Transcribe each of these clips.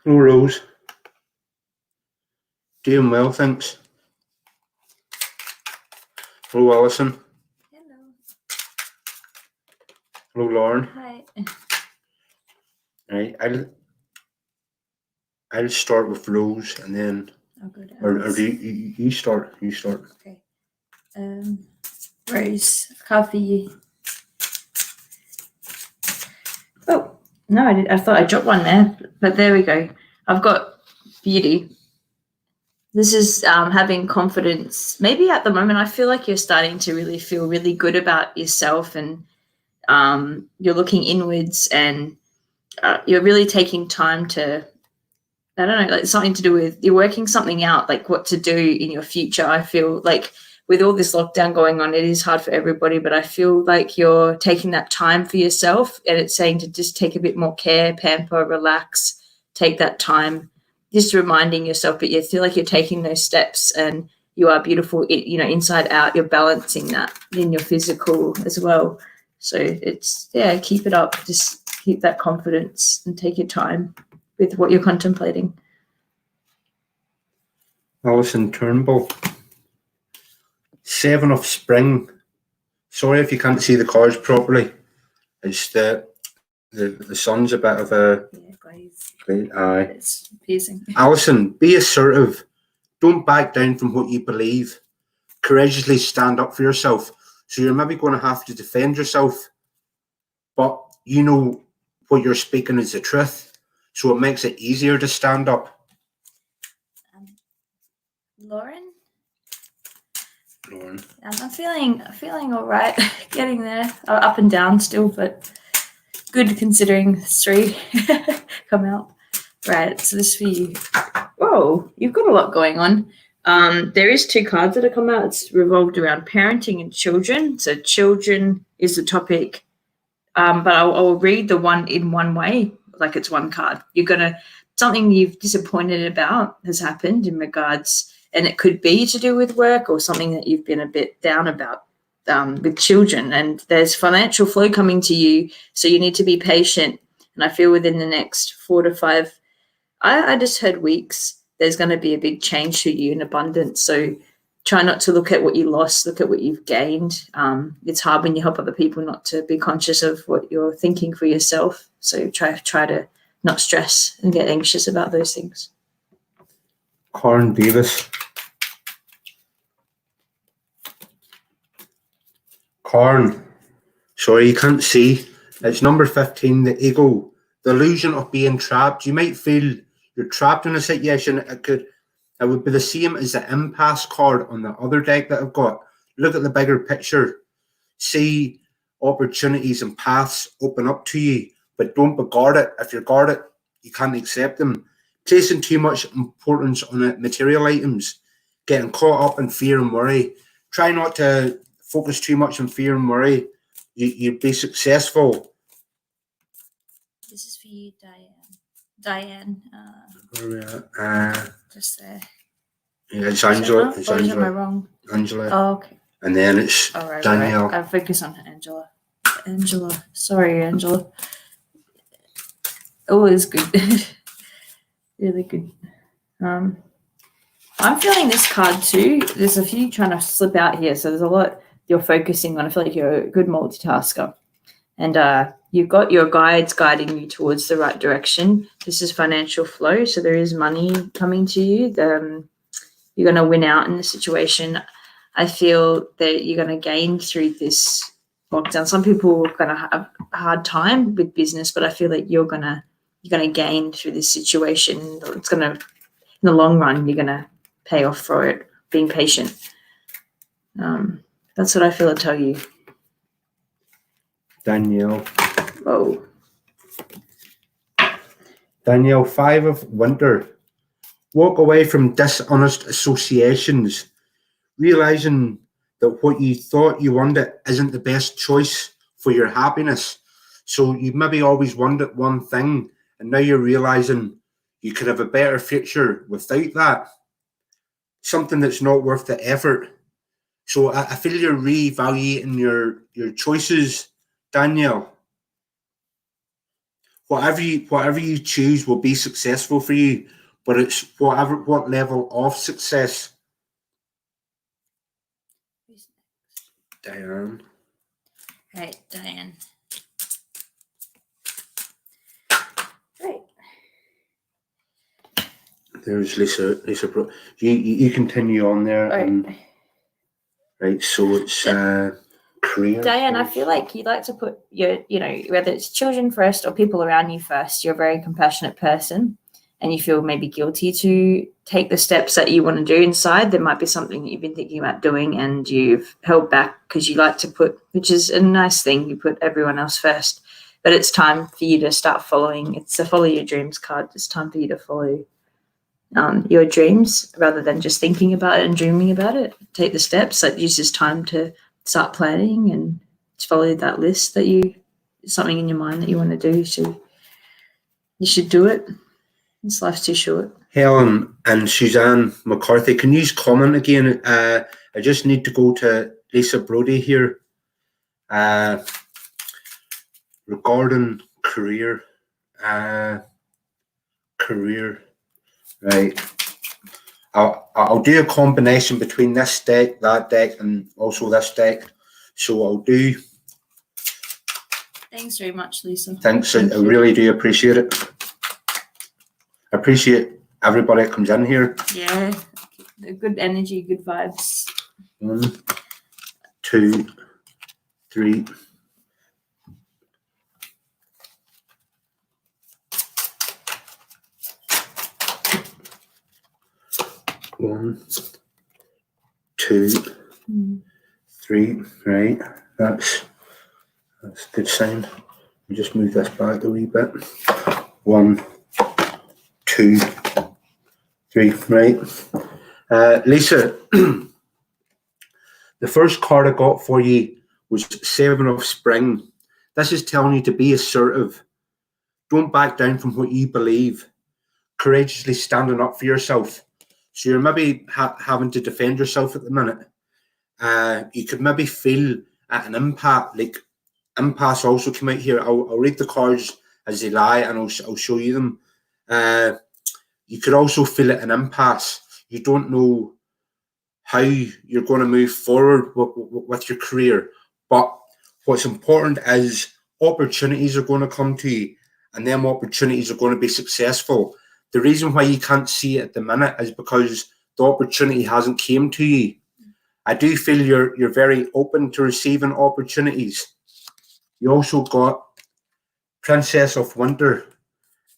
Hello, Rose. Doing well, thanks. Hello, Alison. Hello. Hello, Lauren. Hi. Right, I'll start with Rose, and then Oh, good. or do you start? You start. Okay. Rose, coffee. Oh no, I thought I dropped one there, but there we go. I've got beauty. This is having confidence. Maybe at the moment, I feel like you're starting to really feel really good about yourself, and you're looking inwards, and you're really taking time to, I don't know, like something to do with, you're working something out, like what to do in your future. I feel like with all this lockdown going on, it is hard for everybody, but I feel like you're taking that time for yourself, and it's saying to just take a bit more care, pamper, relax, take that time, just reminding yourself, but you feel like you're taking those steps and you are beautiful, inside out, you're balancing that in your physical as well. So it's, yeah, keep it up. Just keep that confidence and take your time with what you're contemplating. Alison Turnbull. 7 of Spring. Sorry if you can't see the cards properly. It's the sun's a bit of a glaze. Aye. It's piercing. Alison, be assertive. Don't back down from what you believe. Courageously stand up for yourself. So you're maybe going to have to defend yourself, but you know what you're speaking is the truth. So it makes it easier to stand up. Lauren, I'm feeling all right. Getting there, up and down still, but good considering 3 come out. Right, so this for you. Whoa, you've got a lot going on. There is 2 cards that have come out. It's revolved around parenting and children. So children is the topic, but I'll read the one in one way, like it's one card. Something you've disappointed about has happened in regards, and it could be to do with work or something that you've been a bit down about with children, and there's financial flow coming to you, so you need to be patient. And I feel within the next 4 to 5, I just heard weeks, there's going to be a big change for you in abundance. So try not to look at what you lost, look at what you've gained. It's hard when you help other people not to be conscious of what you're thinking for yourself. So try to not stress and get anxious about those things. Karen Davis. Karen, sorry, you can't see. It's number 15, the ego. The illusion of being trapped. You might feel you're trapped in a situation. It would be the same as the impasse card on the other deck that I've got. Look at the bigger picture. See opportunities and paths open up to you, but don't be guarded. If you're guarded, you can't accept them. Placing too much importance on material items, getting caught up in fear and worry. Try not to focus too much on fear and worry. You'd be successful. This is for you, Diane. Where are we at? Just there. Yeah, it's Angela. It's Angela. Am I wrong? Angela. Oh, okay. And then it's Danielle. Right. I focus on Angela. Angela. Sorry, Angela. Always good. Really good. I'm feeling this card too. There's a few trying to slip out here, so there's a lot you're focusing on. I feel like you're a good multitasker, and you've got your guides guiding you towards the right direction. This is financial flow, so there is money coming to you. You're going to win out in the situation. I feel that you're going to gain through this lockdown. Some people are going to have a hard time with business, but I feel like you're going to gain through this situation. It's going to, in the long run, you're going to pay off for it, being patient. That's what I feel to tell you. Danielle. Whoa. Danielle, 5 of Winter. Walk away from dishonest associations, realizing that what you thought you wanted isn't the best choice for your happiness. So you maybe always wanted one thing, and now you're realizing you could have a better future without that. Something that's not worth the effort. So I feel you're reevaluating your choices, Danielle. whatever you choose will be successful for you, but it's what level of success. Diane. Right, Diane. Great. There's Lisa. You continue on there. Right. Right. So it's career. Diane, I first. feel like you like to put your, whether it's children first or people around you first. You're a very compassionate person, and you feel maybe guilty to take the steps that you want to do inside. There might be something that you've been thinking about doing and you've held back because you like to put, which is a nice thing, you put everyone else first. But it's time for you to start following. It's a follow your dreams card. It's time for you to follow your dreams rather than just thinking about it and dreaming about it. Take the steps. That uses time to start planning and follow that list that something in your mind that you want to do. So you should do it. This life's too short. Helen and Suzanne McCarthy, can you comment again? I just need to go to Lisa Brody here regarding career. Right. I'll do a combination between this deck, that deck, and also this deck. So I'll do. Thanks very much, Lisa. Thanks. I really do appreciate it. I appreciate everybody that comes in here. Yeah, good energy, good vibes. 1, 2, 3. One, 2, 3. Right, that's a good sign. Let me just move this back a wee bit. 1, 2, 3. Right, Lisa. The first card I got for you was 7 of Spring. This is telling you to be assertive. Don't back down from what you believe. Courageously standing up for yourself. So you're maybe having to defend yourself at the minute. You could maybe feel at an impasse, like impasse also came out here. I'll read the cards as they lie and I'll show you them. You could also feel at an impasse. You don't know how you're going to move forward with your career. But what's important is opportunities are going to come to you and them opportunities are going to be successful. The reason why you can't see it at the minute is because the opportunity hasn't came to you. I do feel you're very open to receiving opportunities. You also got Princess of Winter.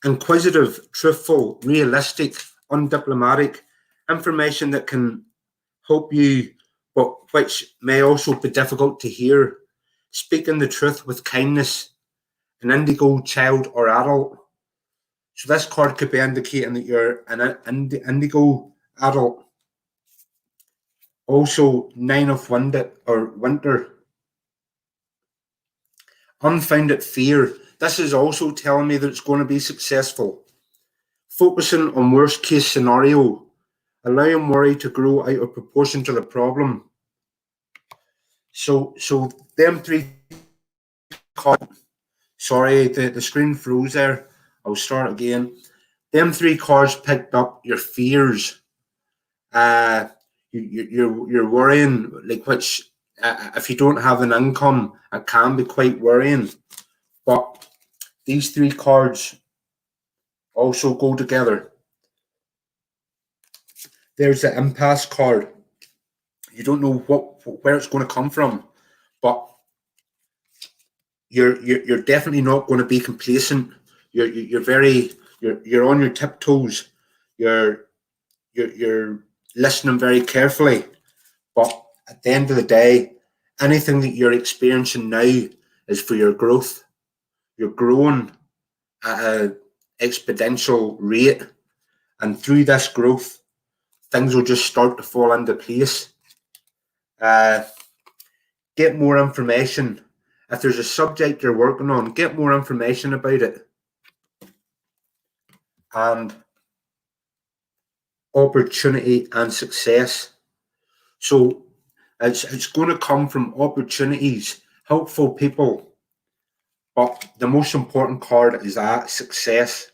Inquisitive, truthful, realistic, undiplomatic. Information that can help you, but which may also be difficult to hear. Speaking the truth with kindness. An indigo child or adult. So this card could be indicating that you're an indigo adult. Also, 9 of Winter. Unfounded fear. This is also telling me that it's going to be successful. Focusing on worst case scenario. Allowing worry to grow out of proportion to the problem. So them 3 cards. Sorry, the screen froze there. I'll start again. Them 3 cards picked up your fears. You're worrying, like which if you don't have an income, it can be quite worrying. But these 3 cards also go together. There's the impasse card. You don't know where it's going to come from, but you're definitely not going to be complacent. You're on your tiptoes. You're listening very carefully. But at the end of the day, anything that you're experiencing now is for your growth. You're growing at an exponential rate, and through this growth, things will just start to fall into place. Get more information. If there's a subject you're working on, get more information about it. And opportunity and success. So it's going to come from opportunities, helpful people, But the most important card is that success.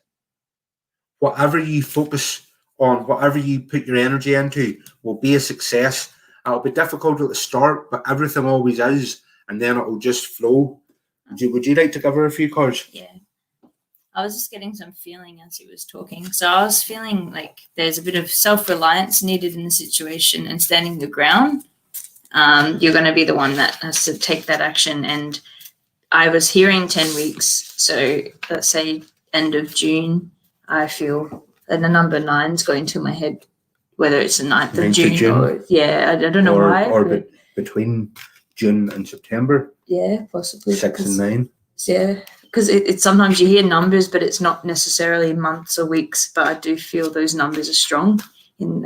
Whatever you focus on, whatever you put your energy into, will be a success. It'll be difficult at the start, but everything always is, and then it will just flow. Would you like to cover a few cards? Yeah. I was just getting some feeling as he was talking. So I was feeling like there's a bit of self-reliance needed in the situation and standing the ground. You're going to be the one that has to take that action. And I was hearing 10 weeks. So let's say end of June, I feel that the number 9's going to my head, whether it's the 9th of June, or, yeah, I don't know why. Or between June and September. Yeah, possibly. 6 and 9. Yeah, because it's sometimes you hear numbers, but it's not necessarily months or weeks. But I do feel those numbers are strong in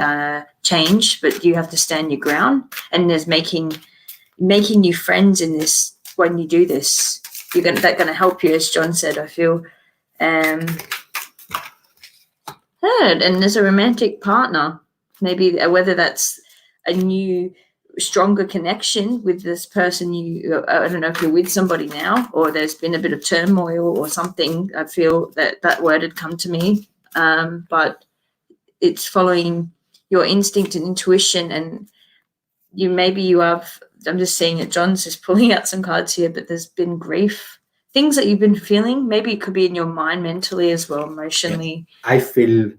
change. But you have to stand your ground, and there's making new friends in this. When you do this, that's gonna help you, as John said. I feel, and there's a romantic partner, maybe whether that's a new, stronger connection with this person. I don't know if you're with somebody now, or there's been a bit of turmoil or something. I feel that word had come to me, but it's following your instinct and intuition, and you have. I'm just seeing it. John's just pulling out some cards here, but there's been grief, things that you've been feeling. Maybe it could be in your mind, mentally as well, emotionally. I feel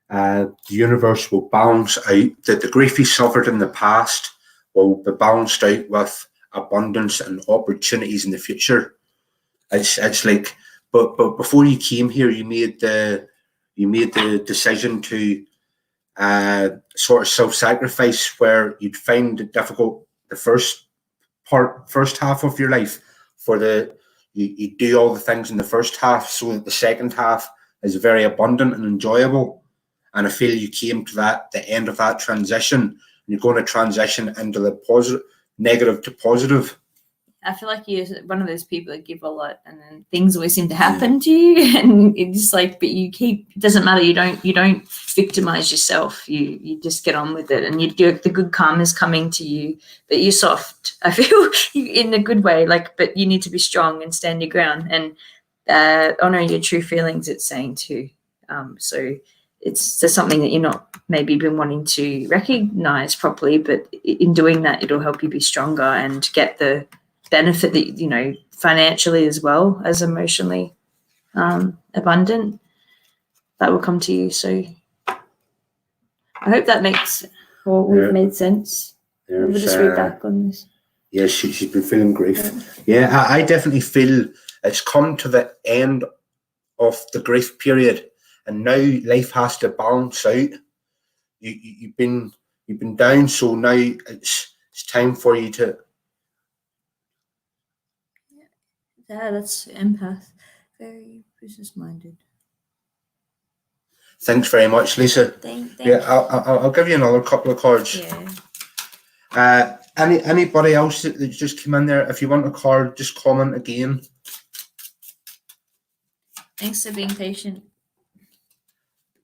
the universe will balance out that the grief you suffered in the past will be balanced out with abundance and opportunities in the future. It's like, but before you came here, you made the decision to sort of self-sacrifice, where you'd find it difficult the first half of your life, you do all the things in the first half, so that the second half is very abundant and enjoyable. And I feel you came to the end of that transition, and you're going to transition into the negative to positive. I feel like you're one of those people that give a lot, and then things always seem to happen to you, and it's just like, but you keep. It doesn't matter. You don't victimize yourself. You just get on with it, and you do. The good karma is coming to you, but you're soft. I feel in a good way. But you need to be strong and stand your ground and honor your true feelings. It's saying too. So it's just something that you're not maybe been wanting to recognize properly, but in doing that, it'll help you be stronger and get the benefit that financially as well as emotionally abundant, that will come to you. So I hope that makes made sense. We'll just read back on this. Yeah, she's been feeling grief. Yeah, I definitely feel it's come to the end of the grief period, and now life has to balance out. You've been down, so now it's time for you to. Yeah, that's empath. Very business-minded. Thanks very much, Lisa. Thank yeah, I'll give you another couple of cards. Yeah. Anybody else that just came in there, if you want a card, just comment again. Thanks for being patient.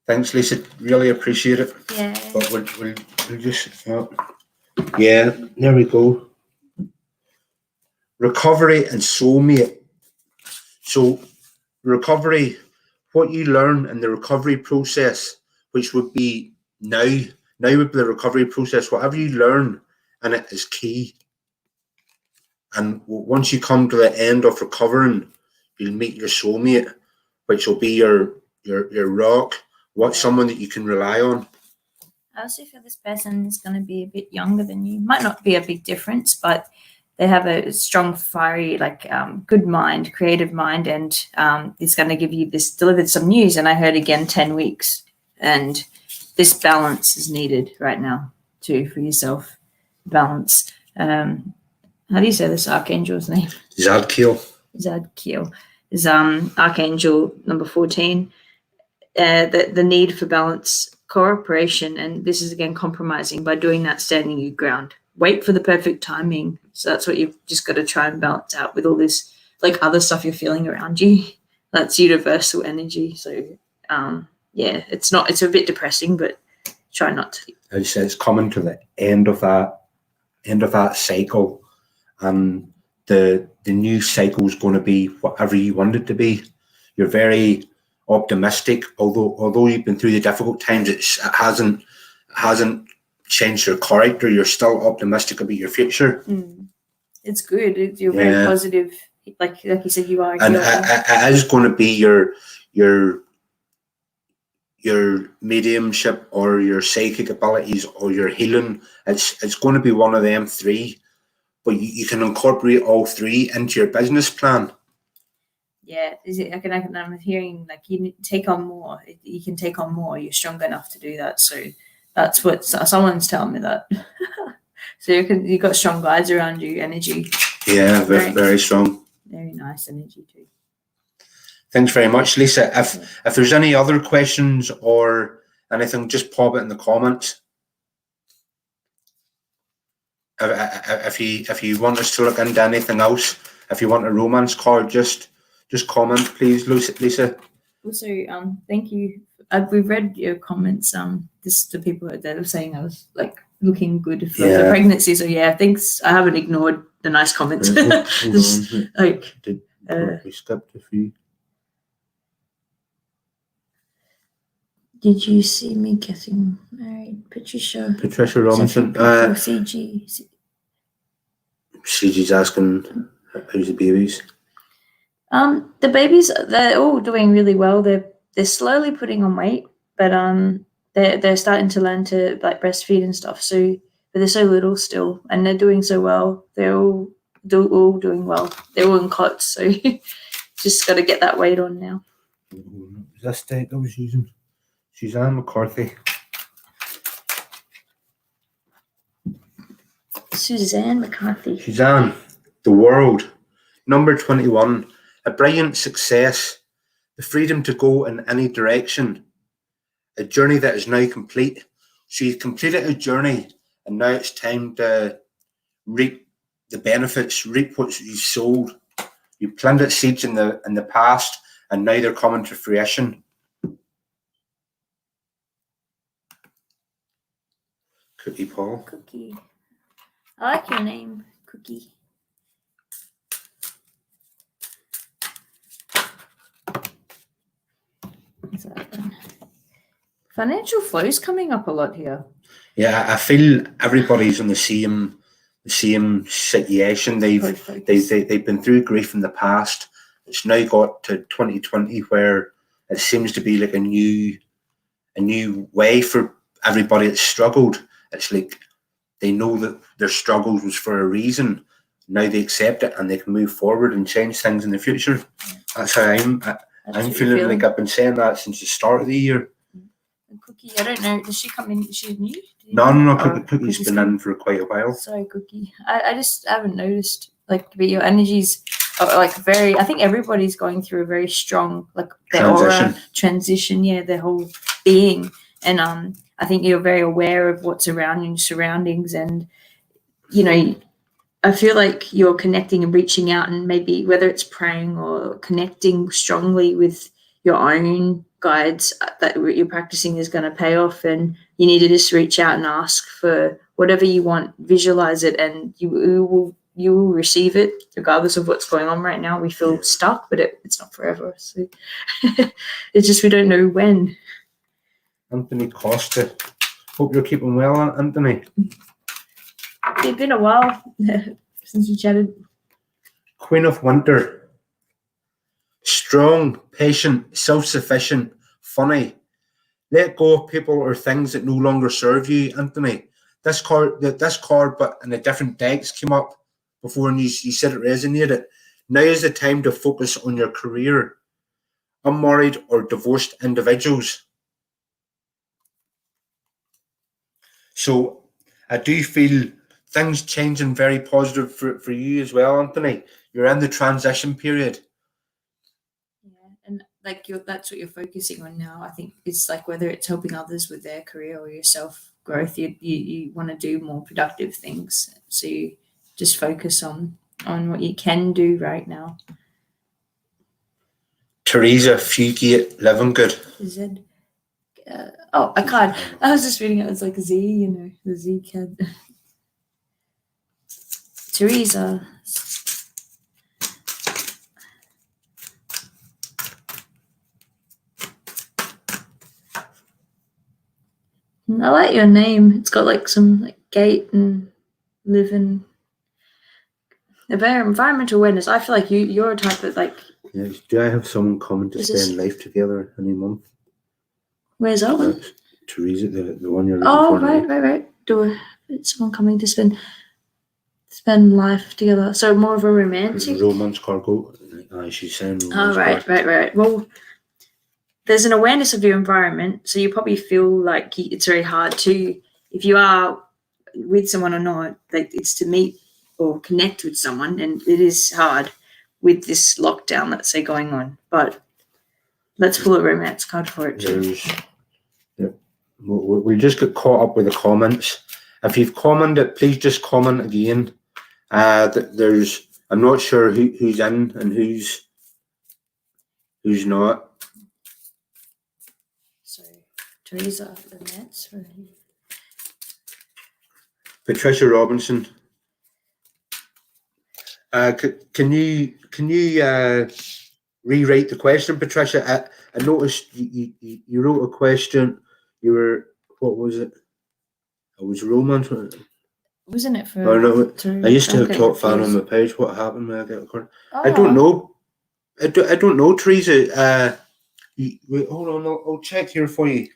Thanks, Lisa. Really appreciate it. Yeah. But we'll just. Yeah, there we go. Recovery and soulmate. So, recovery, what you learn in the recovery process, which would be now would be the recovery process. Whatever you learn in it is key. And once you come to the end of recovering, you'll meet your soulmate, which will be your rock. What's someone that you can rely on? I also feel this person is going to be a bit younger than you. Might not be a big difference, but they have a strong, fiery, good mind, creative mind, and it's going to give you this, delivered some news. And I heard again 10 weeks, and this balance is needed right now too for yourself. Balance. How do you say this archangel's name? Zadkiel. Zadkiel is archangel number 14. The need for balance, cooperation, and this is again compromising. By doing that, standing your ground. Wait for the perfect timing. So that's what you've just got to try and balance out with all this other stuff you're feeling around you. That's universal energy. So it's a bit depressing, but try not to. As you said, it's coming to the end of that cycle, and the new cycle is going to be whatever you want it to be. You're very optimistic, although you've been through the difficult times, it hasn't changed your character. You're still optimistic about your future. It's good. You're very positive. Like you said, you are. And it is going to be your mediumship or your psychic abilities or your healing. It's going to be one of them three, but you can incorporate all three into your business plan. Yeah, I'm hearing like you take on more. You can take on more. You're strong enough to do that. So that's what someone's telling me that. So you've got strong guides around you, energy. Yeah, very strong. Very nice energy too. Thanks very much, Lisa. If there's any other questions or anything, just pop it in the comments. If you want us to look into anything else, if you want a romance card, just comment, please, Lisa. Also, thank you. We've read your comments. This the people that were saying I was like looking good for the pregnancy. So yeah, thanks. I haven't ignored the nice comments. Hold on. We skipped a few. Did you see me getting married, Patricia Robinson. CG. CG's asking how's the babies. The babies, they're all doing really well. They're slowly putting on weight, but they're starting to learn to like breastfeed and stuff. So, but they're so little still, and they're doing so well. They're all doing well. They're all in cots, so just got to get that weight on now. Is that state I was using? Suzanne McCarthy. Suzanne McCarthy. Suzanne, the world. Number 21. A brilliant success. The freedom to go in any direction. A journey that is now complete. So you've completed a journey and now it's time to reap the benefits, reap what you've sowed. You planted seeds in the past and now they're coming to fruition. Cookie Paul. Cookie. I like your name, Cookie. What's that one? Financial flow's coming up a lot here. Yeah, I feel everybody's in the same situation. They've been through grief in the past. It's now got to 2020 where it seems to be like a new way for everybody that's struggled. It's like they know that their struggles was for a reason. Now they accept it and they can move forward and change things in the future. That's how I'm feeling. Like I've been saying that since the start of the year. And Cookie, I don't know. Does she come in? Is she new? No. Cookie's been in for quite a while. Sorry, Cookie. I just haven't noticed. Like, but your energies are like very. I think everybody's going through a very strong like their aura transition. Yeah, their whole being, and I think you're very aware of what's around your surroundings, and you know, I feel like you're connecting and reaching out, and maybe whether it's praying or connecting strongly with your own guides that you're practicing is going to pay off, and you need to just reach out and ask for whatever you want, visualize it, and you will receive it regardless of what's going on right now. We feel stuck, but it's not forever. So it's just we don't know when. Anthony Costa. Hope you're keeping well, Anthony. It's been a while since we chatted. Queen of Winter. Strong, patient, self-sufficient, funny. Let go of people or things that no longer serve you, Anthony. This card, but in a different decks came up before, and you said it resonated. Now is the time to focus on your career. Unmarried or divorced individuals. So I do feel things changing very positive for you as well, Anthony. You're in the transition period. Yeah, and like that's what you're focusing on now. I think it's like whether it's helping others with their career or your self growth, you want to do more productive things. So you just focus on what you can do right now. Teresa Fugate, living good. Z. I can't. I was just reading it. It's like Z, you know, the Z kid. Teresa. I like your name. It's got like some like gate and live in a very environmental awareness. I feel like you're a type of like. Yes. Do I have someone coming to Is spend this- life together any month? Where's that one? That's Teresa, the one you're looking Oh, for. right. It's someone coming to spend life together. So more of a romantic. Romance cargo. She's saying romance. Oh, right. Well, there's an awareness of your environment, so you probably feel like it's very hard to, if you are with someone or not, like it's to meet or connect with someone, and it is hard with this lockdown, let's say, going on. But let's pull a romance card for it too. We just got caught up with the comments. If you've commented, please just comment again. I'm not sure who's in and who's not. So Teresa, romance for Patricia Robinson. Can you rewrite the question, Patricia? I noticed you wrote a question. What was it? It was romance. Wasn't it for? Oh, no, I used to have Okay, top fan on confused. my page. What happened when I got a card? Oh, I don't know. I don't know, Teresa. Wait, hold on. I'll check here for you.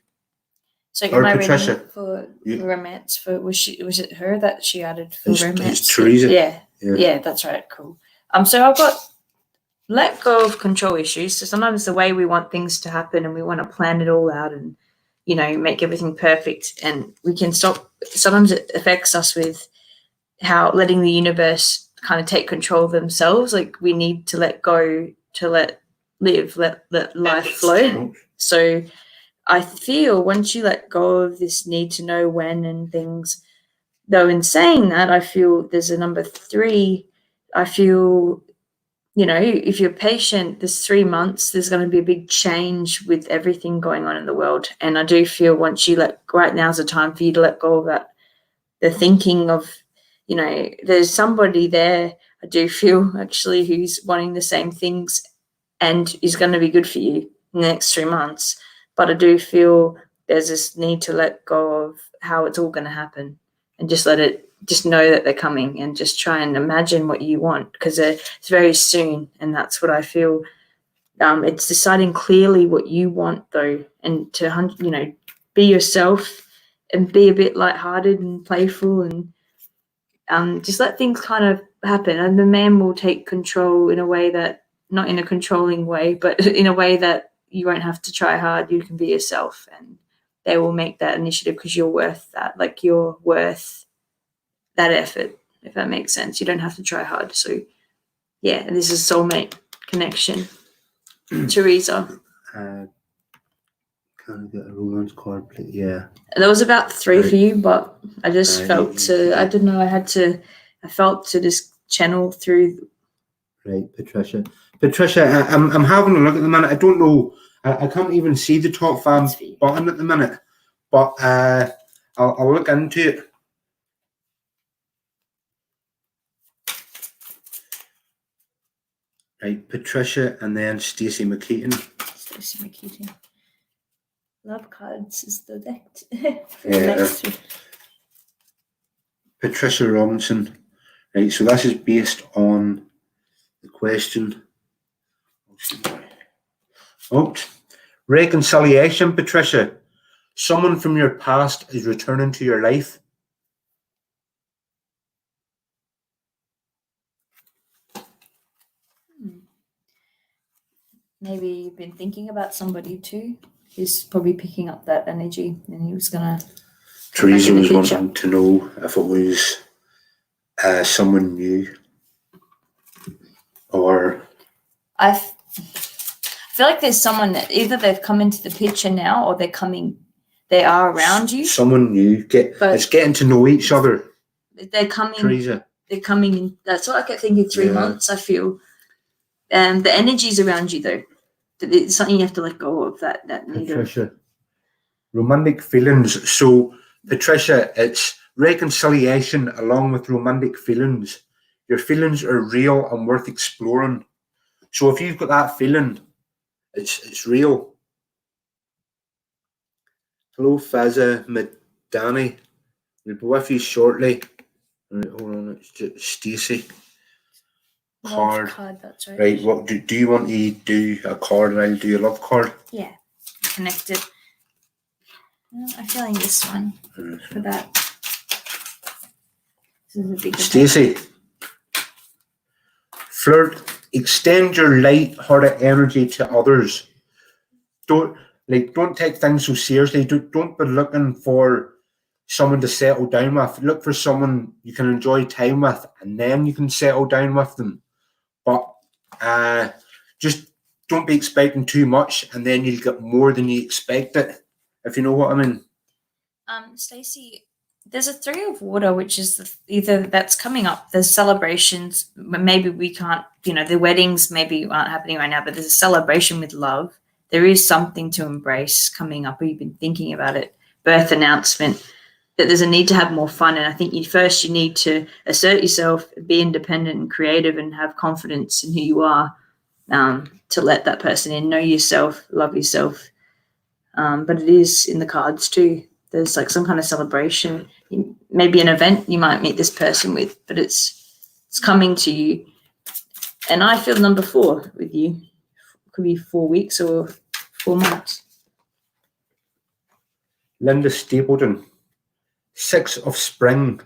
So Or am I Patricia. reading it for You- romance? Was it her that she added for It's romance? Teresa. Yeah, that's right. Cool. So I've got let go of control issues. So sometimes the way we want things to happen and we want to plan it all out and make everything perfect, and we can stop. Sometimes it affects us with how letting the universe kind of take control of themselves. Like we need to let go to let life flow. So I feel once you let go of this need to know when and things, though in saying that, I feel there's a number 3. I feel, if you're patient, there's 3 months, there's going to be a big change with everything going on in the world. And I do feel once you right now's the time for you to let go of that, the thinking of, there's somebody there, I do feel actually, who's wanting the same things and is going to be good for you in the next 3 months. But I do feel there's this need to let go of how it's all going to happen and just know that they're coming and just try and imagine what you want, because it's very soon. And that's what I feel. It's deciding clearly what you want though, and to, be yourself and be a bit lighthearted and playful and just let things kind of happen. And the man will take control in a way that, not in a controlling way, but in a way that you won't have to try hard. You can be yourself and they will make that initiative because you're worth that. Like you're worth that effort, if that makes sense. You don't have to try hard. So yeah, and this is soulmate connection. Teresa. Can I get a romance card, please? Yeah. There was about 3 for you, but I just felt yeah. I didn't know, I felt to just channel through. Right, Patricia. Patricia, I'm having a look at the minute. I don't know. I can't even see the top fan button at the minute, but I'll look into it. Right, Patricia, and then Stacey McKeaton. Stacey McKeaton. Love cards is the deck. Yeah. Patricia Robinson. Right, so this is based on the question. Oh, reconciliation, Patricia. Someone from your past is returning to your life. Maybe you've been thinking about somebody too. He's probably picking up that energy, and he was gonna. Teresa was wanting to know if it was someone new, or I feel like there's someone that either they've come into the picture now, or they are around you. Someone new. It's getting to know each other. They're coming. Teresa. They're coming in. That's what I kept thinking. 3 months. I feel. The energy's around you though. It's something you have to let go of. That Patricia. Romantic feelings. So Patricia, it's reconciliation along with romantic feelings. Your feelings are real and worth exploring. So if you've got that feeling, it's real. Hello, Faza Danny. We'll be with you shortly. Right, hold on, it's just Stacey. Love Card. that's right. Right, what do you want to do a card and I'll do a love card? Yeah, connected. I'm feeling this one for that. This is a big Stacey. Flirt. Extend your light-hearted energy to others. Don't take things so seriously. Don't be looking for someone to settle down with. Look for someone you can enjoy time with, and then you can settle down with them. But just don't be expecting too much, and then you'll get more than you expected. If you know what I mean. Stacey, there's a 3 of water, which is either that's coming up. There's celebrations. Maybe we can't. The weddings maybe aren't happening right now, but there's a celebration with love. There is something to embrace coming up, or you've been thinking about it. Birth announcement. That there's a need to have more fun, and I think you need to assert yourself, be independent and creative, and have confidence in who you are, to let that person in, know yourself, love yourself. But it is in the cards too. There's like some kind of celebration, maybe an event you might meet this person with, but it's coming to you. And I feel number 4 with you. It could be 4 weeks or 4 months. Linda Stapleton. 6 of spring.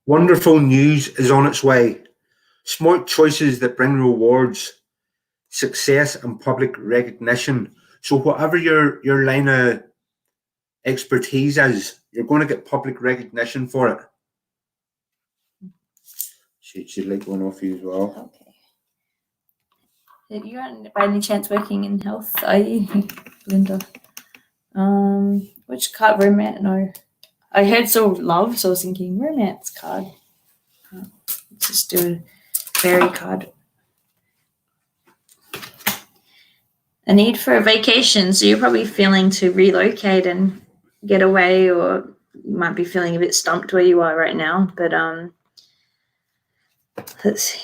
Wonderful news is on its way. Smart choices that bring rewards, success and public recognition. So whatever your line of expertise is, you're going to get public recognition for it. She'd like one off you as well. Okay. You aren't by any chance working in health, are you, Linda? Which card? Romance? No. I heard so love, so I was thinking romance card. Let's just do a fairy card. A need for a vacation. So you're probably feeling to relocate and get away, or you might be feeling a bit stumped where you are right now. But let's see.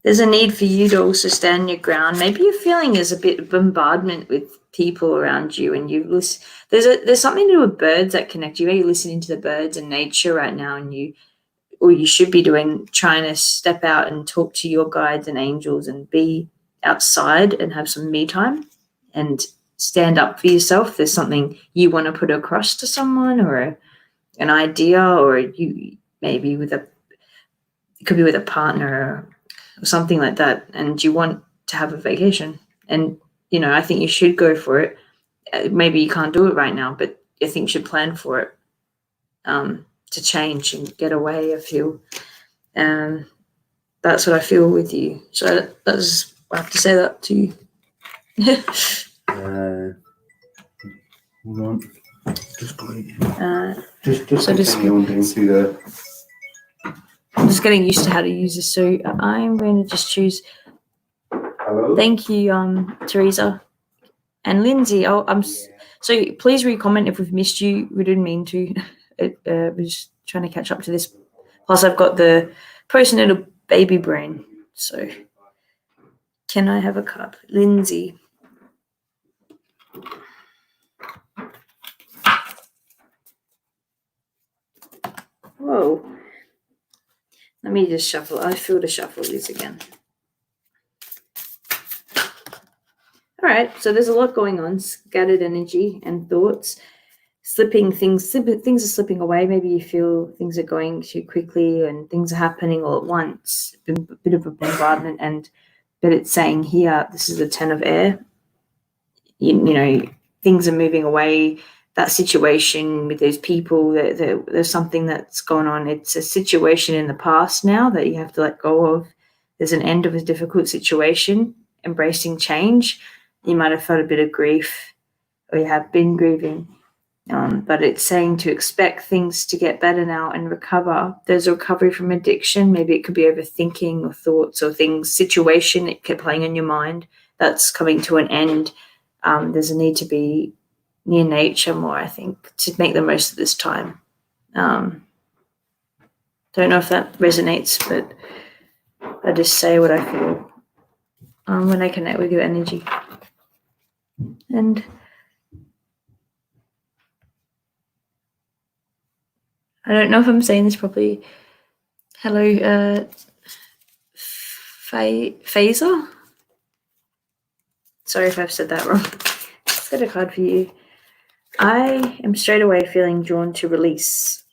There's a need for you to also stand your ground. Maybe you're feeling there's a bit of bombardment with people around you, and you listen. There's something to do with birds that connect you. You're listening to the birds and nature right now, and you should be trying to step out and talk to your guides and angels and be outside and have some me time and stand up for yourself. There's something you want to put across to someone, or an idea, or you maybe it could be with a partner or something like that, and you want to have a vacation. And I think you should go for it. Maybe you can't do it right now, but I think you should plan for it, to change and get away. I feel, and that's what I feel with you. So that's I have to say that to you. Hold on. Just going. I'm just getting used to how to use this. So I'm going to just choose. Hello. Thank you, Teresa and Lindsay. So please re-comment if we've missed you. We didn't mean to. We're just trying to catch up to this. Plus, I've got the postnatal baby brain. So, can I have a cup, Lindsay? Whoa. Let me just shuffle. I feel to shuffle this again. All right. So there's a lot going on. Scattered energy and thoughts. Things are slipping away. Maybe you feel things are going too quickly and things are happening all at once. A bit of a bombardment, but it's saying here, this is the 10 of air. Things are moving away. That situation with those people, there's something that's gone on. It's a situation in the past now that you have to let go of. There's an end of a difficult situation, embracing change. You might have felt a bit of grief, or you have been grieving. But it's saying to expect things to get better now and recover. There's a recovery from addiction. Maybe it could be overthinking or thoughts or situation that kept playing in your mind. That's coming to an end. There's a need to be near nature more, I think, to make the most of this time. Don't know if that resonates, but I just say what I feel when I connect with your energy. And I don't know if I'm saying this properly. Hello, Phaser? Sorry if I've said that wrong. Let's get a card for you. I am straight away feeling drawn to release.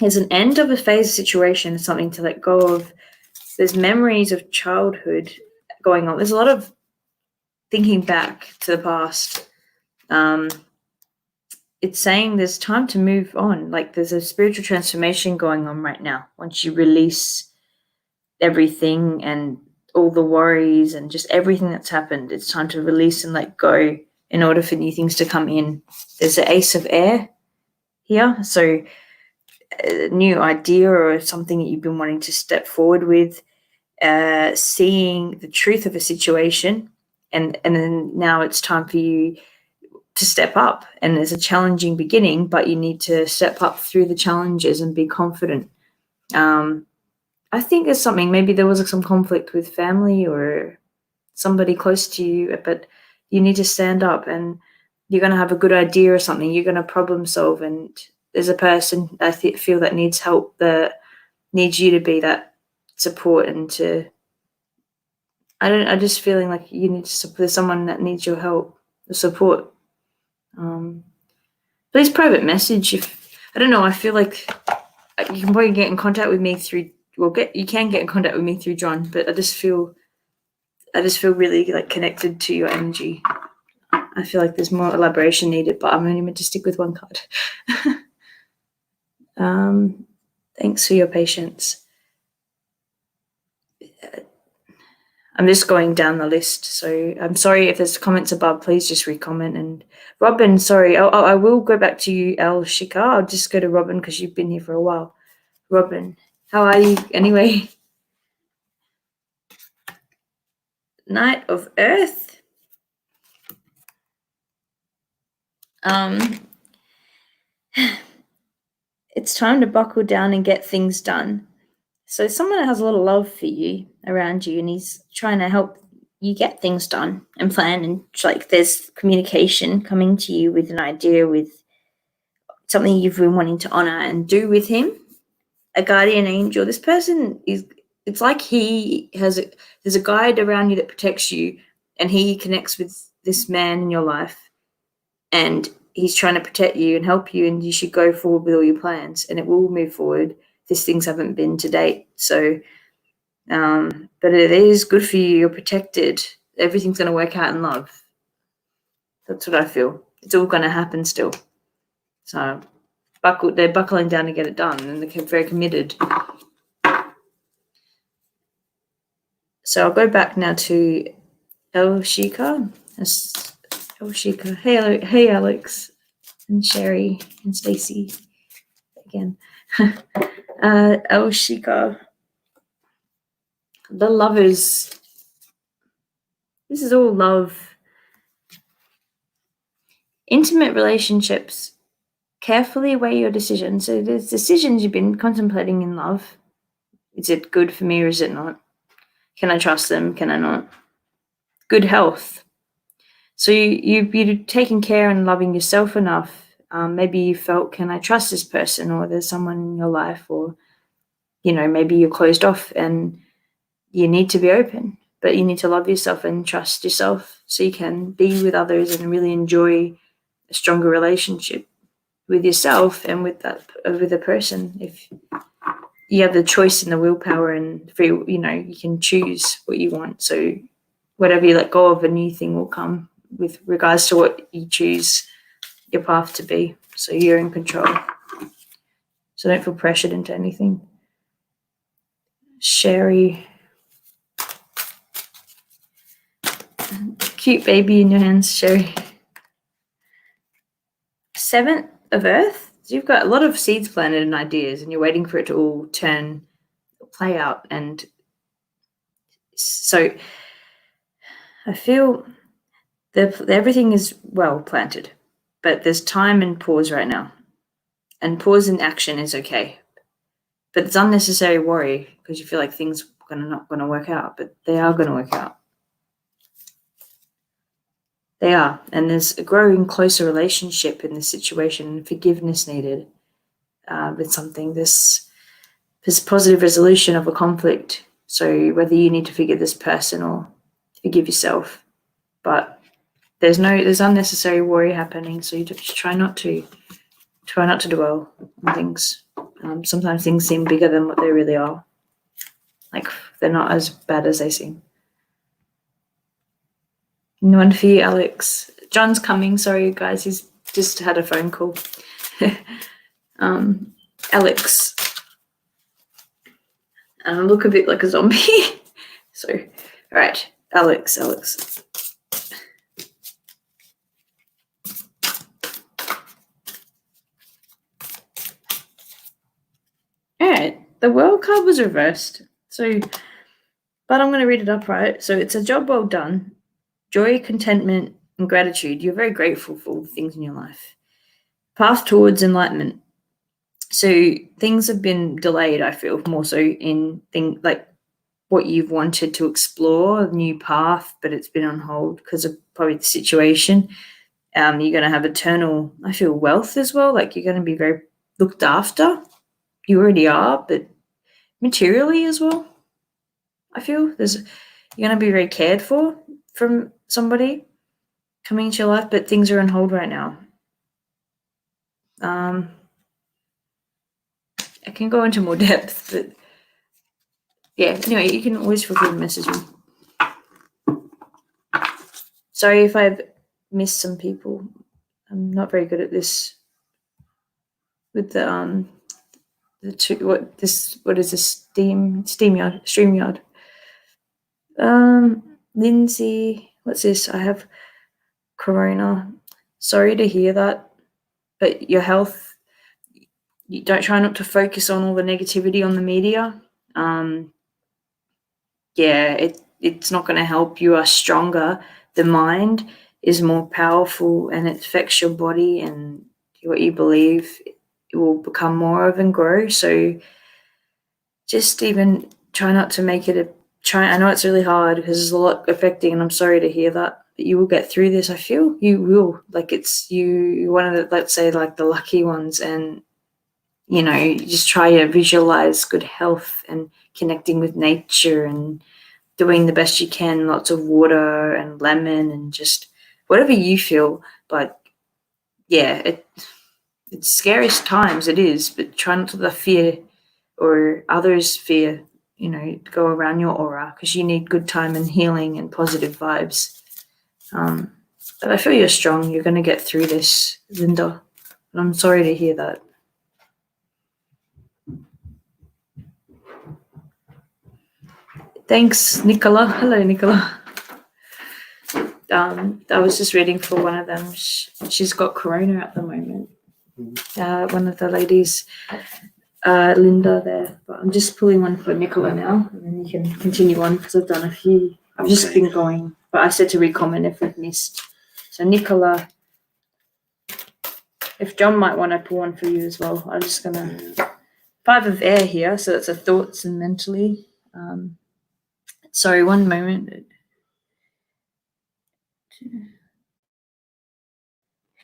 There's an end of a phase situation, something to let go of. There's memories of childhood going on. There's a lot of thinking back to the past. It's saying there's time to move on. Like there's a spiritual transformation going on right now. Once you release everything and all the worries and just everything that's happened, it's time to release and let go in order for new things to come in. There's the Ace of Air here. So a new idea or something that you've been wanting to step forward with, seeing the truth of a situation, and then now it's time for you to step up. And there's a challenging beginning, but you need to step up through the challenges and be confident. I think there's something, maybe there was some conflict with family or somebody close to you, but you need to stand up and you're going to have a good idea or something. You're going to problem solve, and there's a person I feel that needs help, that needs you to be that support and to, I just feeling like you need to support, there's someone that needs your help, the support. Please private message if, I don't know, I feel like you can probably get in contact with me through, you can get in contact with me through John, but I just feel really like connected to your energy. I feel like there's more elaboration needed, but I'm only meant to stick with one card. Thanks for your patience. I'm just going down the list, so I'm sorry if there's comments above. Please just re-comment. And Robin, sorry, I will go back to you, El Shika. I'll just go to Robin because you've been here for a while. Robin, how are you anyway? Knight of Earth. It's time to buckle down and get things done. So someone that has a lot of love for you around you, and he's trying to help you get things done and plan, and like there's communication coming to you with an idea, with something you've been wanting to honor and do with him. A guardian angel. This person is, it's like there's a guide around you that protects you, and he connects with this man in your life, and he's trying to protect you and help you, and you should go forward with all your plans and it will move forward. These things haven't been to date. So, but it is good for you. You're protected. Everything's going to work out in love. That's what I feel. It's all going to happen still. So they're buckling down to get it done, and they're very committed. So I'll go back now to El Shika. El Shika. Hey, Alex and Sherry and Stacy again. El Shika. The Lovers. This is all love. Intimate relationships. Carefully weigh your decisions. So there's decisions you've been contemplating in love. Is it good for me or is it not? Can I trust them? Can I not? Good health. So you're taking care and loving yourself enough. Maybe you felt, can I trust this person? Or there's someone in your life, or, maybe you're closed off and you need to be open, but you need to love yourself and trust yourself so you can be with others and really enjoy a stronger relationship with yourself and with a person. If you have the choice and the willpower and free, you can choose what you want. So whatever you let go of, a new thing will come with regards to what you choose your path to be. So you're in control. So don't feel pressured into anything. Sherry. Cute baby in your hands, Sherry. Seventh of Earth. So you've got a lot of seeds planted and ideas, and you're waiting for it to all play out. And so I feel that everything is well planted, but there's time and pause right now. And pause in action is okay. But it's unnecessary worry because you feel like things are not going to work out, but they are going to work out. They are. And there's a growing closer relationship in this situation, and forgiveness needed. with something. This positive resolution of a conflict. So whether you need to forgive this person or forgive yourself, but there's unnecessary worry happening. So you just try not to dwell on things. Sometimes things seem bigger than what they really are. Like they're not as bad as they seem. No one for you, Alex. John's coming. Sorry, guys. He's just had a phone call. Alex. Look a bit like a zombie. So, all right, Alex. All right, the World card was reversed. So, but I'm going to read it upright. So it's a job well done. Joy, contentment, and gratitude. You're very grateful for all the things in your life. Path towards enlightenment. So things have been delayed, I feel, more so in things like what you've wanted to explore, a new path, but it's been on hold because of probably the situation. You're going to have eternal, I feel, wealth as well. Like you're going to be very looked after. You already are, but materially as well. I feel you're going to be very cared for from somebody coming into your life, but things are on hold right now. I can go into more depth, but yeah, anyway, you can always feel free to message me. Sorry if I've missed some people. I'm not very good at this with the two, what is this StreamYard. Lindsay, what's this? I have corona. Sorry to hear that, but your health, you don't try not to focus on all the negativity on the media. It's not going to help. You are stronger. The mind is more powerful and it affects your body and what you believe. It will become more of and grow. So just even try not to make it I know it's really hard because there's a lot affecting and I'm sorry to hear that, but you will get through this. I feel you will. Like it's you're one of the, let's say, like the lucky ones, and you just try to visualize good health and connecting with nature and doing the best you can, lots of water and lemon and just whatever you feel. But yeah, it's scariest times, it is, but try not to let fear or others' fear, go around your aura because you need good time and healing and positive vibes. But I feel you're strong. You're going to get through this, Linda. And I'm sorry to hear that. Thanks, Nicola. Hello, Nicola. I was just reading for one of them. She's got corona at the moment. One of the ladies, Linda there. But I'm just pulling one for Nicola now, and then you can continue on because I've done a few. I've just been going, but I said to re-comment if we've missed. So Nicola, if John might want to pull one for you as well. I'm just going to... 5 of air here, so that's a thoughts and mentally. Sorry, one moment.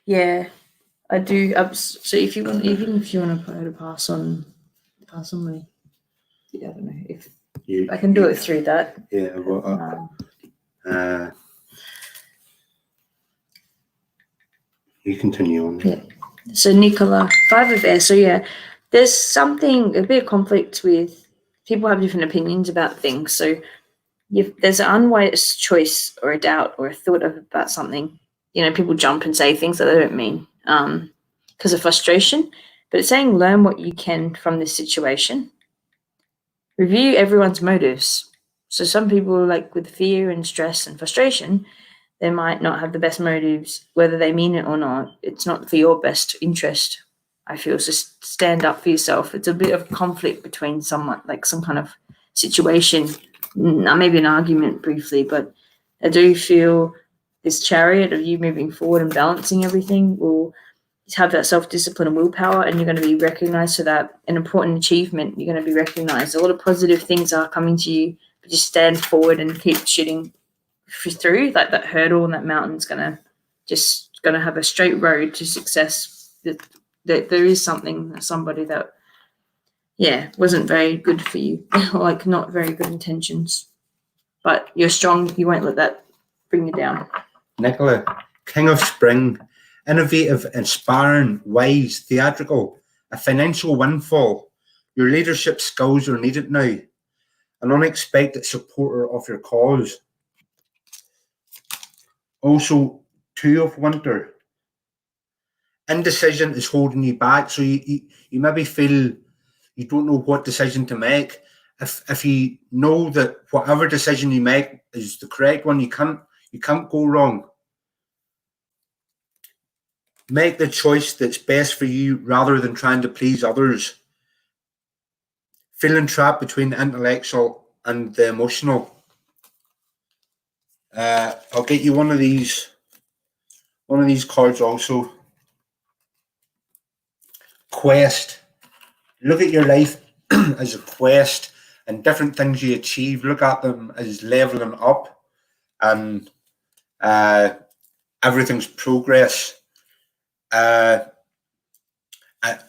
Yeah, I do. So if you want, even if you want to put her to pass on me. I don't know if I can do it through that. Yeah. Well, you continue on. Yeah. So Nicola, 5 of air. So yeah, there's a bit of conflict with people have different opinions about things. So there's an unwise choice or a doubt or a thought about something. People jump and say things that they don't mean because of frustration. But it's saying learn what you can from this situation. Review everyone's motives. So some people, like with fear and stress and frustration, they might not have the best motives, whether they mean it or not. It's not for your best interest, I feel. So stand up for yourself. It's a bit of conflict between someone, like some kind of situation, maybe an argument briefly, but I do feel this chariot of you moving forward and balancing everything will have that self-discipline and willpower, and you're going to be recognized for that. An important achievement, you're going to be recognized. A lot of positive things are coming to you, but just stand forward and keep shooting through. Like that hurdle and that mountain's going to have a straight road to success. The there is somebody that, yeah, wasn't very good for you, like not very good intentions. But you're strong. You won't let that bring you down. Nicola, King of Spring, innovative, inspiring, wise, theatrical, a financial windfall. Your leadership skills are needed now. An unexpected supporter of your cause. Also, Two of Winter. Indecision is holding you back, so you maybe feel you don't know what decision to make. If you know that whatever decision you make is the correct one, you can't go wrong. Make the choice that's best for you rather than trying to please others. Feeling trapped between the intellectual and the emotional. I'll get you one of these cards also. Quest. Look at your life as a quest and different things you achieve. Look at them as leveling up, and everything's progress.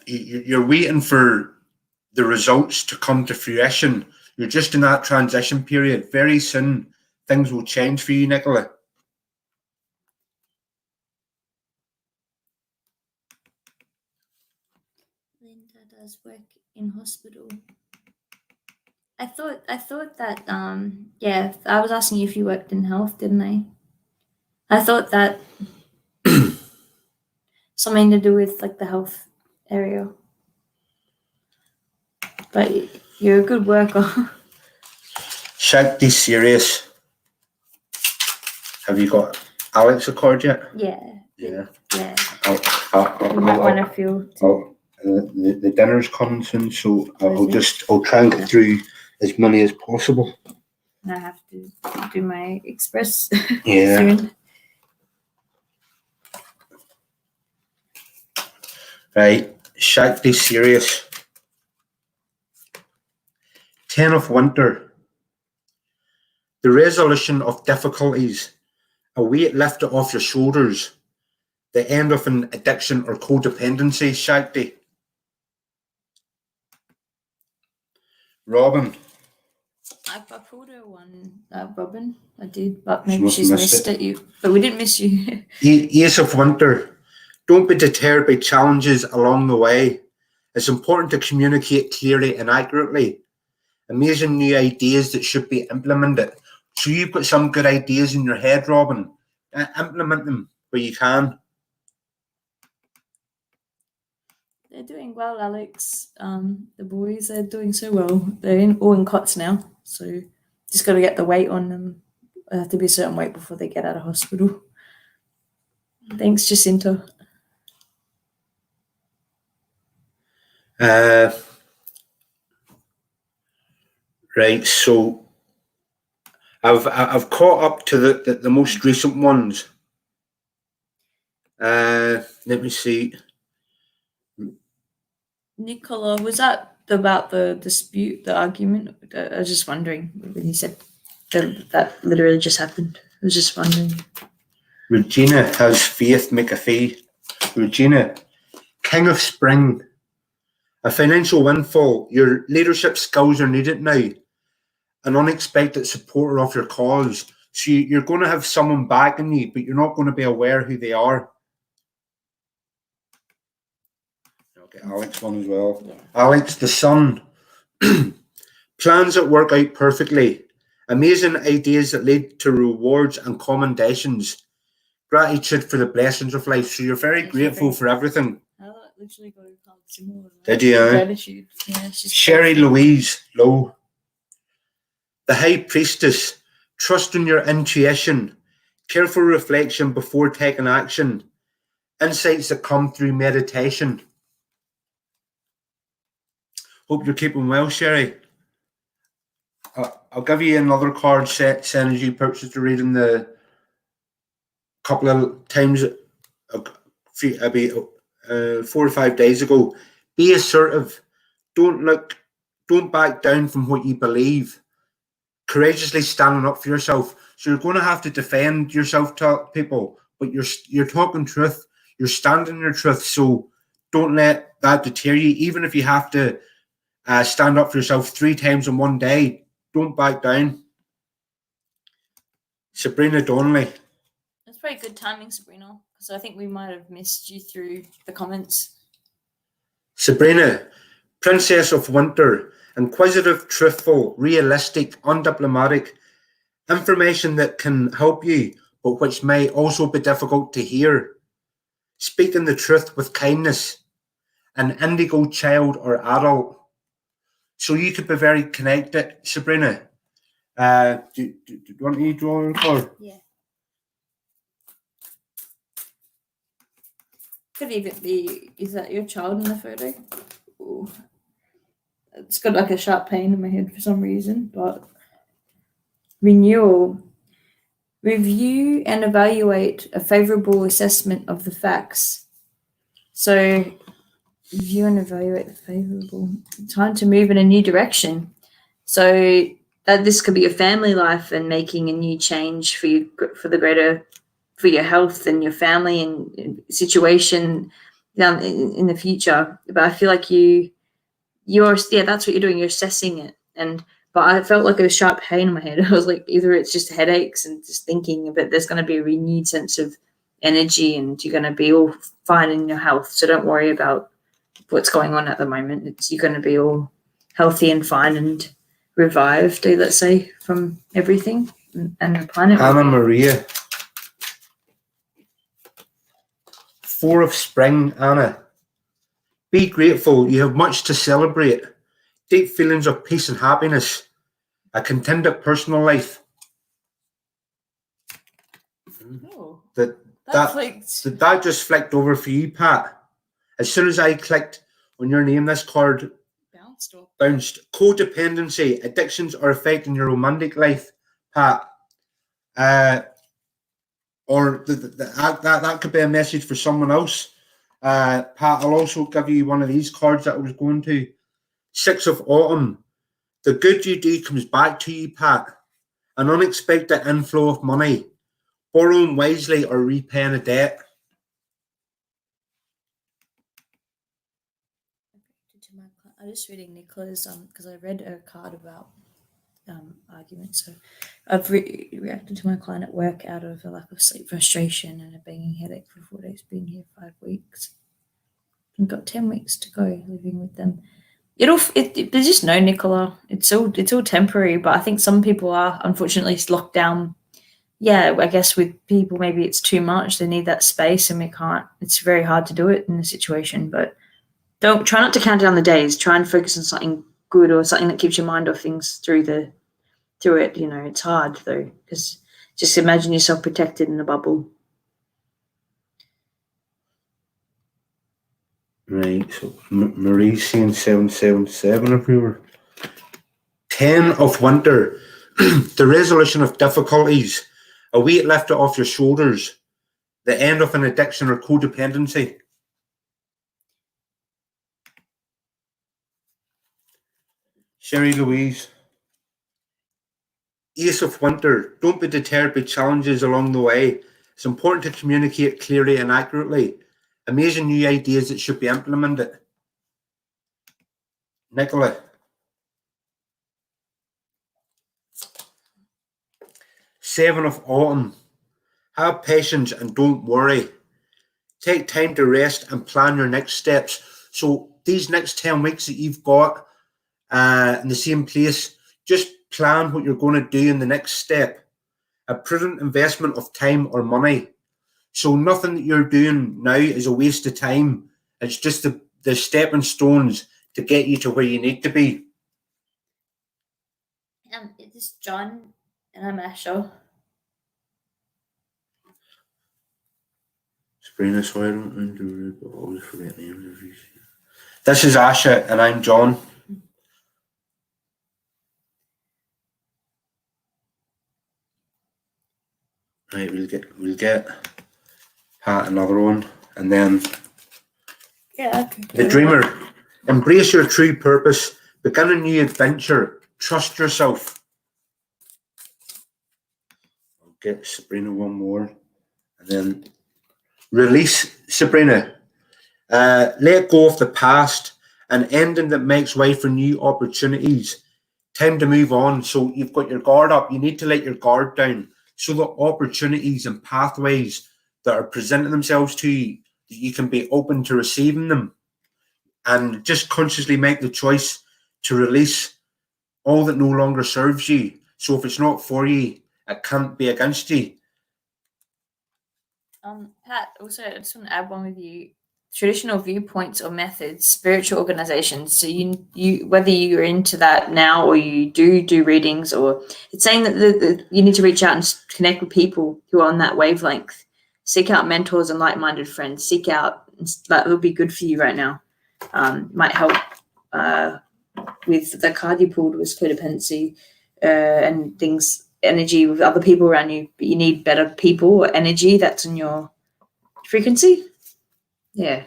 You're waiting for the results to come to fruition. You're just in that transition period. Very soon, things will change for you, Nicola. Linda does work in hospital. I thought that yeah, I was asking you if you worked in health, didn't I? I thought that something to do with like the health area. But you're a good worker. Shakti, serious. Have you got Alex a card yet? Yeah. Yeah. Yeah. You might want to feel. The dinner's coming soon, so I'll try and get through as many as possible. I have to do my express Yeah. soon. Right, Shakti, serious. 10 of Winter. The resolution of difficulties, a weight lifted off your shoulders, the end of an addiction or codependency, Shakti. Robin. I pulled her one, Robin. I did, but maybe she's missed it. But we didn't miss you. Ace of Winter. Don't be deterred by challenges along the way. It's important to communicate clearly and accurately. Amazing new ideas that should be implemented. So you've got some good ideas in your head, Robin. Implement them where you can. They're doing well, Alex. The boys are doing so well. They're all in cots now, so just got to get the weight on them. They have to be a certain weight before they get out of hospital. Thanks, Jacinta. Right, so I've caught up to the most recent ones. Let me see. Nicola, was that about the dispute, the argument? I was just wondering when he said that literally just happened. I was just wondering. Regina has Faith McAfee. Regina, King of Spring. A financial windfall. Your leadership skills are needed now. An unexpected supporter of your cause. So you're going to have someone backing you, but you're not going to be aware who they are. I'll get Alex one as well. Yeah. Alex, the Sun. Plans that work out perfectly. Amazing ideas that lead to rewards and commendations. Gratitude for the blessings of life. So you're very grateful for everything. I literally got a card similar. Did you? Gratitude. Yeah, Sherry Louise Lowe. The High Priestess. Trust in your intuition. Careful reflection before taking action. Insights that come through meditation. Hope you're keeping well, Sherry. I'll give you another card set as you purchased to read in the couple of times, maybe 4 or 5 days ago. Be assertive. Don't back down from what you believe. Courageously standing up for yourself. So you're going to have to defend yourself to people, but you're talking truth. You're standing your truth. So Don't let that deter you. Even if you have to stand up for yourself 3 times in one day, don't back down. Sabrina Donnelly. That's very good timing, Sabrina, because I think we might have missed you through the comments. Sabrina, Princess of Winter, inquisitive, truthful, realistic, undiplomatic, information that can help you, but which may also be difficult to hear. Speaking the truth with kindness, an indigo child or adult. So you could be very connected, Sabrina. Do you want me to draw a card? Yeah. Could even be, is that your child in the photo? Ooh. It's got like a sharp pain in my head for some reason, but renewal. Review and evaluate a favorable assessment of the facts. So review and evaluate the favorable. Time to move in a new direction. So that this could be your family life and making a new change for you, for the greater, for your health and your family and situation down in the future. But I feel like you're that's what you're doing. You're assessing it, but I felt like a sharp pain in my head. I was like, either it's just headaches and just thinking, but there's going to be a renewed sense of energy, and you're going to be all fine in your health. So don't worry about what's going on at the moment. You're going to be all healthy and fine and revived, let's say, from everything and the planet. Anna Maria. 4 of Spring, Anna. Be grateful. You have much to celebrate. Deep feelings of peace and happiness. A contented personal life. Oh, that just flicked over for you, Pat. As soon as I clicked on your name, this card bounced. Codependency, addictions are affecting your romantic life, Pat. Or that could be a message for someone else. Pat, I'll also give you one of these cards that I was going to. 6 of Autumn. The good you do comes back to you, Pat. An unexpected inflow of money. Borrowing wisely or repaying a debt. I'm just reading Nicola's because I read a card about arguments. So I've reacted to my client at work out of a lack of sleep, frustration, and a banging headache for 4 days. Been here 5 weeks. I've got 10 weeks to go living with them. There's just no, Nicola. It's all temporary, but I think some people are unfortunately locked down. Yeah, I guess with people maybe it's too much. They need that space, and we can't. It's very hard to do it in the situation. But try not to count down the days. Try and focus on something good or something that keeps your mind off things through it. It's hard though, because just imagine yourself protected in a bubble. Right, so Marie's saying 777 everywhere. 10 of Winter. The resolution of difficulties. A weight lifted off your shoulders. The end of an addiction or codependency. Sherry Louise. Ace of Winter. Don't be deterred by challenges along the way. It's important to communicate clearly and accurately. Amazing new ideas that should be implemented. Nicola. 7 of Autumn. Have patience and don't worry. Take time to rest and plan your next steps. So these next 10 weeks that you've got in the same place, just plan what you're going to do in the next step. A prudent investment of time or money. So nothing that you're doing now is a waste of time. It's just the stepping stones to get you to where you need to be. It is John and I'm Asha. Sabrina, sorry, I don't remember, but I always forget names. This is Asha and I'm John. Right, we'll get Pat another one, and then the Dreamer. Embrace your true purpose. Begin a new adventure. Trust yourself. I'll get Sabrina one more, and then release Sabrina. Let go of the past, an ending that makes way for new opportunities. Time to move on. So you've got your guard up. You need to let your guard down. So the opportunities and pathways that are presenting themselves to you, that you can be open to receiving them, and just consciously make the choice to release all that no longer serves you. So if it's not for you, it can't be against you. Pat, also, I just want to add one with you. Traditional viewpoints or methods, spiritual organizations. So you whether you're into that now or you do readings, or it's saying that you need to reach out and connect with people who are on that wavelength. Seek out mentors and like-minded friends. Seek out, that will be good for you right now. Might help with the card you pulled was codependency and things, energy with other people around you, but you need better people or energy that's in your frequency. Yeah.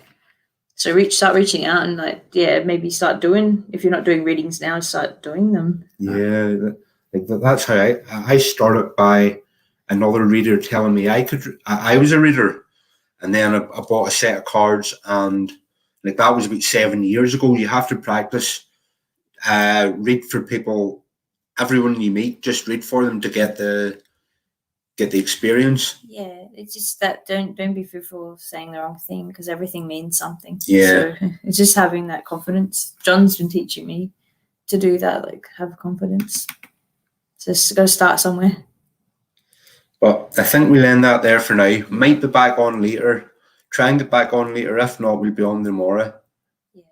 So start reaching out and maybe start doing, if you're not doing readings now, start doing them. Yeah, that's how I started, by another reader telling me I was a reader, and then I bought a set of cards, and that was about 7 years ago. You have to practice. Read for people, everyone you meet. Just read for them to get the experience. Yeah, it's just that don't be fearful of saying the wrong thing, because everything means something. Yeah. So it's just having that confidence. John's been teaching me to do that, have confidence. Just go start somewhere. But I think we'll end that there for now. Might be back on later. Try and get back on later. If not, we'll be on tomorrow. Yeah.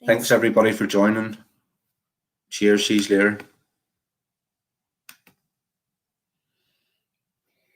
Thanks everybody for joining. Cheers. See you later.